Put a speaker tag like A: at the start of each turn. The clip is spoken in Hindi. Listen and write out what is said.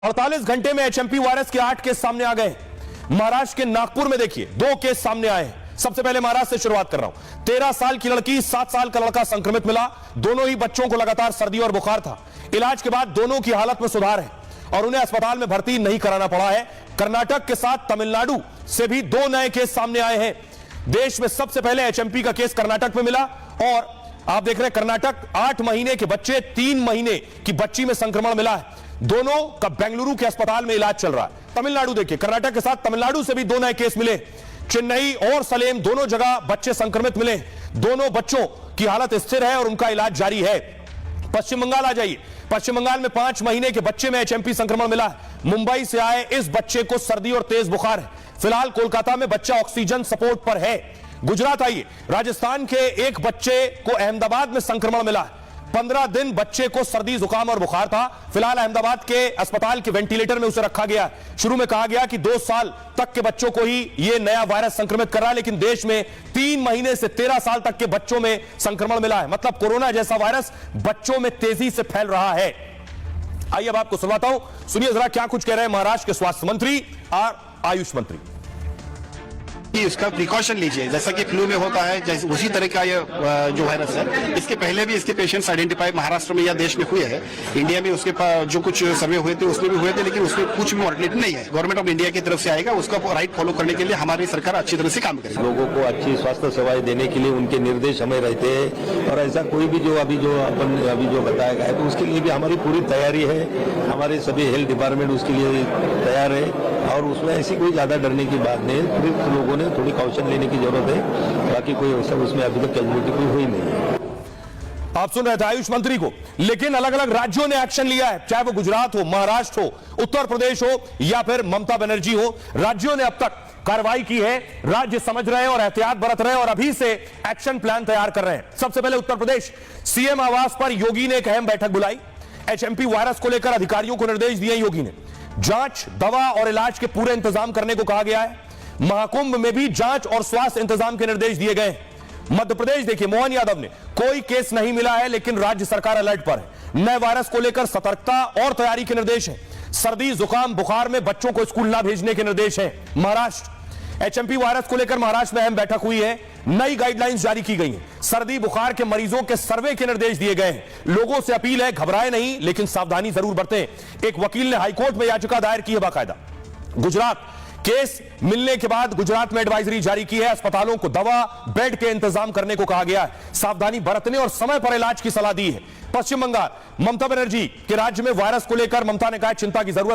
A: 48 घंटे में एचएमपी वायरस के 8 केस सामने आ गए। महाराष्ट्र के नागपुर में देखिए 2 केस सामने आए हैं। सबसे पहले महाराष्ट्र से शुरुआत कर रहा हूं। 13 साल की लड़की, 7 साल का लड़का संक्रमित मिला। दोनों ही बच्चों को लगातार सर्दी और बुखार था। इलाज के बाद दोनों की हालत में सुधार है और उन्हें अस्पताल में भर्ती नहीं कराना पड़ा है। कर्नाटक के साथ तमिलनाडु से भी 2 नए केस सामने आए हैं। देश में सबसे पहले एचएमपी का केस कर्नाटक में मिला और आप देख रहे हैं कर्नाटक 8 महीने के बच्चे, 3 महीने की बच्ची में संक्रमण मिला है। दोनों का बेंगलुरु के अस्पताल में इलाज चल रहा है। तमिलनाडु देखिए, कर्नाटक के साथ तमिलनाडु से भी 2 नए केस मिले। चेन्नई और सलेम दोनों जगह बच्चे संक्रमित मिले। दोनों बच्चों की हालत स्थिर है और उनका इलाज जारी है। पश्चिम बंगाल आ जाइए। पश्चिम बंगाल में 5 महीने के बच्चे में एचएमपी संक्रमण मिला है। मुंबई से आए इस बच्चे को सर्दी और तेज बुखार है। फिलहाल कोलकाता में बच्चा ऑक्सीजन सपोर्ट पर है। गुजरात आइए। राजस्थान के एक बच्चे को अहमदाबाद में संक्रमण मिला है। 15 दिन बच्चे को सर्दी जुकाम और बुखार था। फिलहाल अहमदाबाद के अस्पताल के वेंटिलेटर में उसे रखा गया। शुरू में कहा गया कि 2 साल तक के बच्चों को ही यह नया वायरस संक्रमित कर रहा है, लेकिन देश में 3 महीने से 13 साल तक के बच्चों में संक्रमण मिला है। मतलब कोरोना जैसा वायरस बच्चों में तेजी से फैल रहा है। आइए अब आपको सुनाता हूं, सुनिए जरा क्या कुछ कह रहे हैं महाराष्ट्र के स्वास्थ्य मंत्री और आयुष मंत्री।
B: इसका प्रिकॉशन लीजिए, जैसा कि फ्लू में होता है, जैसे उसी तरह का ये जो वायरस है। इसके पहले भी इसके पेशेंट्स आइडेंटिफाई महाराष्ट्र में या देश में हुए हैं। इंडिया में उसके जो कुछ सर्वे हुए थे उसमें भी हुए थे, लेकिन उसमें कुछ भी मॉर्टेलिटी नहीं है। गवर्नमेंट ऑफ इंडिया की तरफ से आएगा, उसका राइट फॉलो करने के लिए हमारी सरकार अच्छी तरह से काम करेगी।
C: लोगों को अच्छी स्वास्थ्य सेवाएं देने के लिए उनके निर्देश हमें रहते हैं और ऐसा कोई भी जो अभी जो बताया गया है तो उसके लिए भी हमारी पूरी तैयारी है। हमारे सभी हेल्थ डिपार्टमेंट उसके लिए तैयार है और उसमें ऐसी कोई ज्यादा डरने की बात नहीं है। फिर लोगों ने थोड़ी कॉशन लेने की जरूरत है, बाकी कोई उसमें अभी तक कैजुअलिटी कोई हुई नहीं है।
A: आप सुन रहे थे आयुष मंत्री को, लेकिन अलग अलग राज्यों ने एक्शन लिया है, चाहे वो गुजरात हो, महाराष्ट्र हो, उत्तर प्रदेश हो या फिर ममता बनर्जी हो। राज्यों ने अब तक कार्रवाई की है। राज्य समझ रहे हैं और एहतियात बरत रहे हैं और अभी से एक्शन प्लान तैयार कर रहे हैं। सबसे पहले उत्तर प्रदेश, सीएम आवास पर योगी ने एक अहम बैठक बुलाई। एचएमपी वायरस को लेकर अधिकारियों को निर्देश दिए। योगी ने जांच, दवा और इलाज के पूरे इंतजाम करने को कहा गया है। महाकुंभ में भी जांच और स्वास्थ्य इंतजाम के निर्देश दिए गए। मध्य प्रदेश देखिए, मोहन यादव ने कोई केस नहीं मिला है, लेकिन राज्य सरकार अलर्ट पर है। नए वायरस को लेकर सतर्कता और तैयारी के निर्देश हैं। सर्दी, जुकाम, बुखार में बच्चों को स्कूल ना भेजने के निर्देश हैं। महाराष्ट्र, एचएमपी वायरस को लेकर महाराष्ट्र में अहम बैठक हुई है। नई गाइडलाइंस जारी की गई हैं। सर्दी बुखार के मरीजों के सर्वे के निर्देश दिए गए हैं। लोगों से अपील है, घबराएं नहीं, लेकिन सावधानी जरूर बरतें। एक वकील ने हाईकोर्ट में याचिका दायर की है बाकायदा। गुजरात, केस मिलने के बाद गुजरात में एडवाइजरी जारी की है। अस्पतालों को दवा, बेड के इंतजाम करने को कहा गया है। सावधानी बरतने और समय पर इलाज की सलाह दी है। पश्चिम बंगाल, ममता बनर्जी के राज्य में वायरस को लेकर ममता ने कहा चिंता की जरूरत